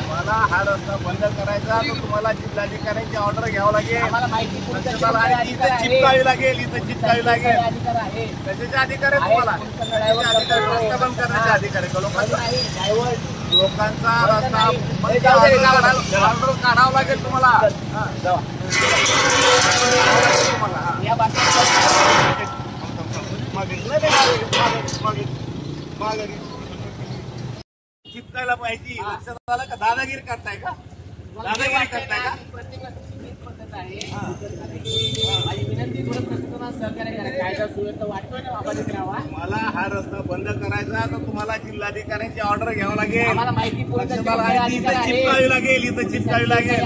मला हा रस्ता बंद करायचा तर तुम्हाला जिल्हाधिकाऱ्यांची ऑर्डर घ्यावं लागेल, चिपकावी लागेल, इथं चिपकावी लागेल. त्याचे अधिकार आहे तुम्हाला, रस्ता बंद करण्याचे अधिकार आहे लोकांचा. रस्ता ऑर्डर काढावं लागेल तुम्हाला. चिपकायला पाहिजे. लक्षात आलं का? दादागिरी करताय का? दादागिरी करताय का? मला हा रस्ता बंद करायचा तर तुम्हाला जिल्हाधिकाऱ्यांची ऑर्डर घ्यावं लागेल, चिपकावी लागेल, इथं चिपकावी लागेल.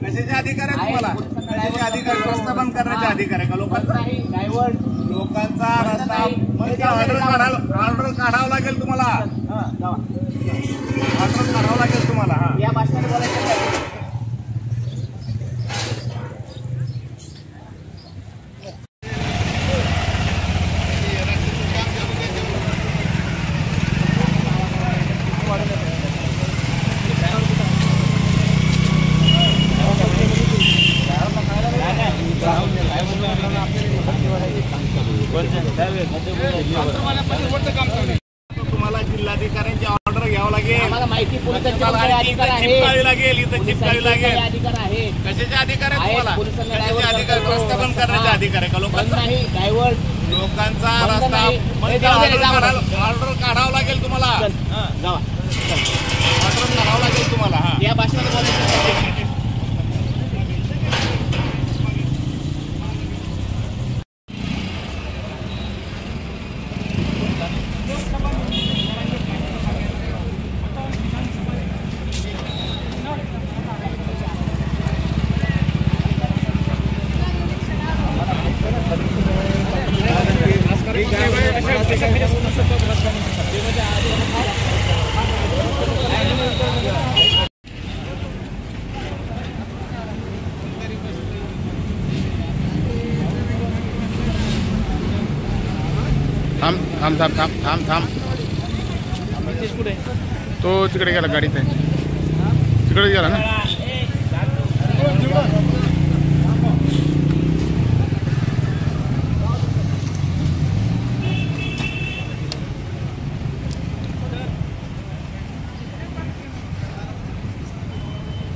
कशाचे अधिकार आहे तुम्हाला? कशाचे अधिकार? रस्ता बंद करण्याचे अधिकार आहे का लोकांचा? लोकांचा रस्ता ऑर्डर काढावं लागेल तुम्हाला. ऑर्डर काढावं लागेल तुम्हाला. या भाषणात बोलायचं. तुम्हाला जिल्हाधिकाऱ्यांची ऑर्डर घ्यावं लागेल, चिपकावी लागेल, इथं चिपकावी लागेल. कशाचे अधिकार आहे तुम्हाला? कशाचे अधिकार? रस्ता बंद करण्याचे अधिकार आहे का लोकांचा? लोकांचा रस्ता ऑर्डर काढावं लागेल तुम्हाला. ऑर्डर काढावं लागेल तुम्हाला. या भाषणात बोलायचं. थांब. तो तिकडे गेला, गाडीत आहे, तिकडे गेला ना.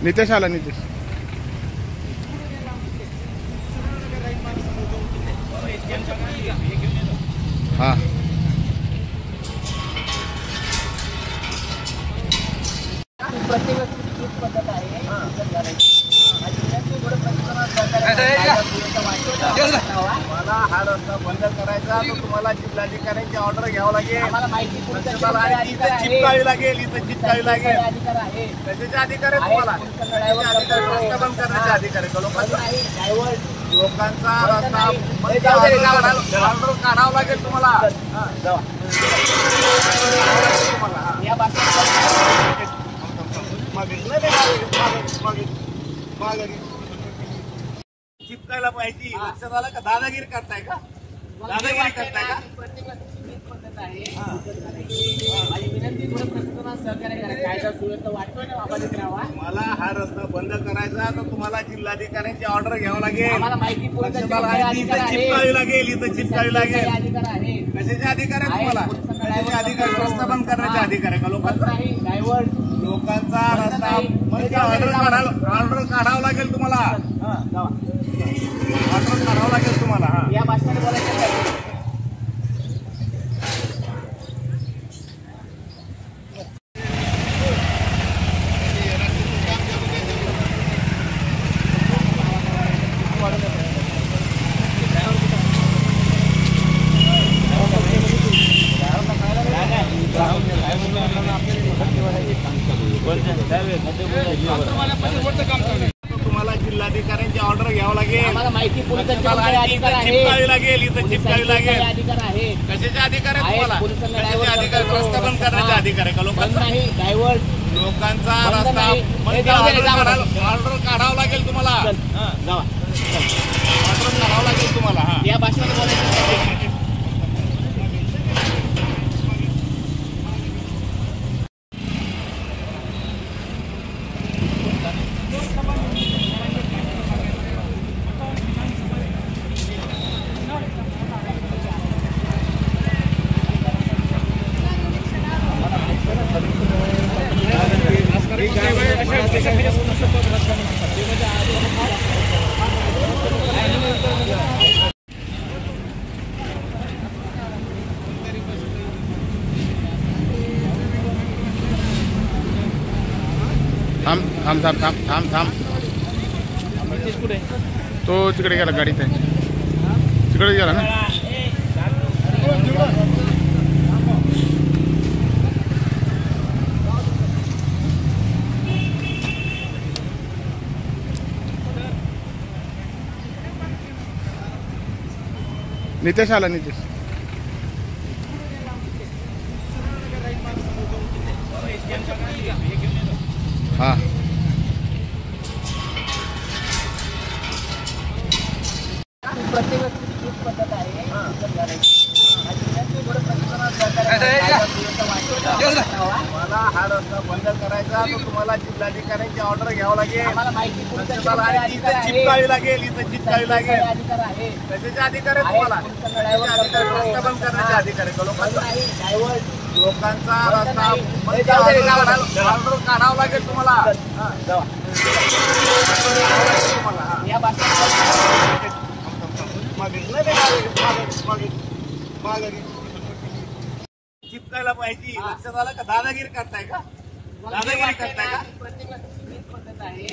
नितेश आला, नितेश. हा, मला हा रस्ता बंद करायचा तर तुम्हाला जिल्हाधिकाऱ्यांची ऑर्डर घ्यावं लागेल, चिपकावी लागेल, इथं चिपकावी लागेल. कशाचे अधिकार आहे तुम्हाला? रस्ता बंद करण्याचे अधिकार आहे का लोकांचा? लोकांचा रस्ता ऑर्डर काढावं लागेल तुम्हाला. चिपकायला पाहिजे. लक्षात आलं का? दादागिरी करताय का? दादागिरी करताय का? मला हा रस्ता बंद करायचा तर तुम्हाला जिल्हाधिकाऱ्यांची ऑर्डर घ्यावं लागेल, चिपकावी लागेल, इथं चिपकावी लागेल. कशाचे अधिकार आहे तुम्हाला? कशाचे अधिकार? रस्ता बंद करण्याचे अधिकार आहे का लोकांचा? लोकांचा रस्ता ऑर्डर काढावं लागेल तुम्हाला. ऑर्डर काढावं लागेल तुम्हाला. या भाषणात बोलायचं. तुम्हाला जिल्हाधिकाऱ्यांची ऑर्डर घ्यावं लागेल, चिपकावी लागेल, इथं चिपकावी लागेल. कशाचे अधिकार आहे तुम्हाला? कशाचे अधिकार? रस्ता बंद करण्याचे अधिकार आहे का लोकांचा? लोकांचा रस्ता ऑर्डर काढावं लागेल तुम्हाला. ऑर्डर काढावं लागेल तुम्हाला. या भाषणात बोलायचं. थांब थांब थांब थांब थांब तो तिकडे गेला गाडीत आहे तिकडे गेला ना नितेश आला नितेश हा प्रत्येक पद्धत आहे मला हा रस्ता बंद करायचा तर तुम्हाला जिल्हाधिकाऱ्यांची ऑर्डर घ्यावं लागेल. आम्हाला माहिती इथं चिपकावी लागेल इथं चिपकावी लागेल. अधिकार आहे कशाचे अधिकार आहे तुम्हाला? रस्ता बंद करण्याचे अधिकार आहे लोकांचा रस्ता ऑर्डर काढावं लागेल तुम्हाला. या चिपकायला पाहिजे. लक्षात आलं का? दादागिरी करताय का? दादागिरी करताय का? प्रत्येक पद्धत आहे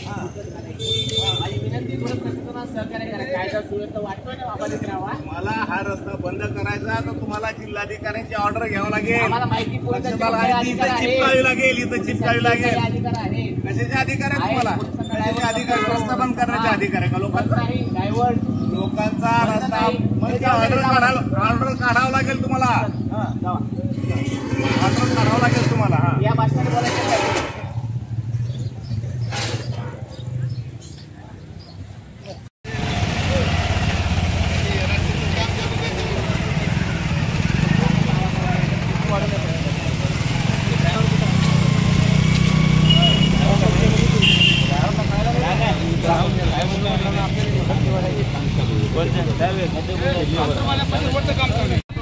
माझी विनंती थोडं प्रशासनाला सहकार्य करा. कायदा सुव्यवस्था वाटतोय ना बाबा राहावा. मला हा रस्ता बंद करायचा तर तुम्हाला जिल्हाधिकाऱ्यांची ऑर्डर घ्यावं लागेल. आम्हाला माहिती लक्षात आलं? इथं चिपकावी लागेल इथं चिपकावी लागेल. अधिकार आहे कशाचे अधिकार आहे तुम्हाला? कशाचे अधिकार? रस्ता बंद करण्याचे अधिकार आहे का लोकांचा? डायव्हर्ट लोकांचा रस्ता ऑर्डर काढावं लागेल तुम्हाला. ऑर्डर काढावं लागेल तुम्हाला. हा या भाषणात बोलायचं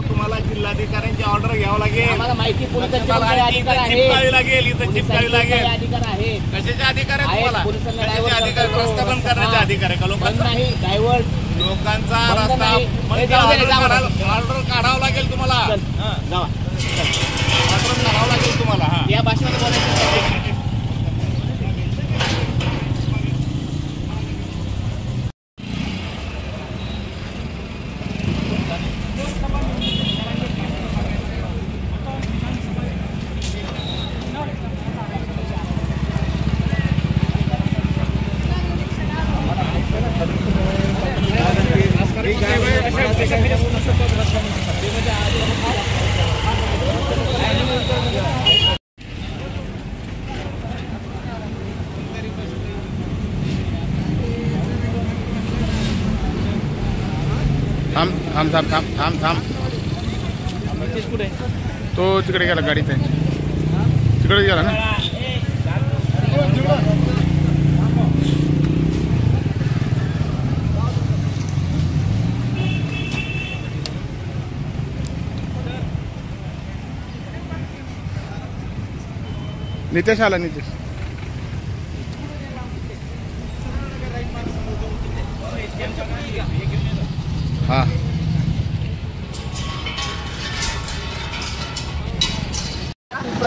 तुम्हाला जिल्हाधिकाऱ्यांची ऑर्डर घ्यावं लागेल. आम्हाला माहिती अधिकार आहे. चिपकावी लागेल इथं चिपकावी लागेल. अधिकार आहे कशाचे अधिकार आहे तुम्हाला? पोलिसांना कशाचे अधिकार? रस्ता बंद करण्याचे अधिकार आहे का लोकांचा? नाही डायव्हर्ट लोकांचा रस्ता ऑर्डर काढावं लागेल तुम्हाला. ऑर्डर काढावं लागेल तुम्हाला. हा या भाषणात बोलायचं थांब थांब थांब थांब थांब थांब तो तिकडे गेला गाडीत आहे तिकडे गेला ना नितेश आला नितेश हा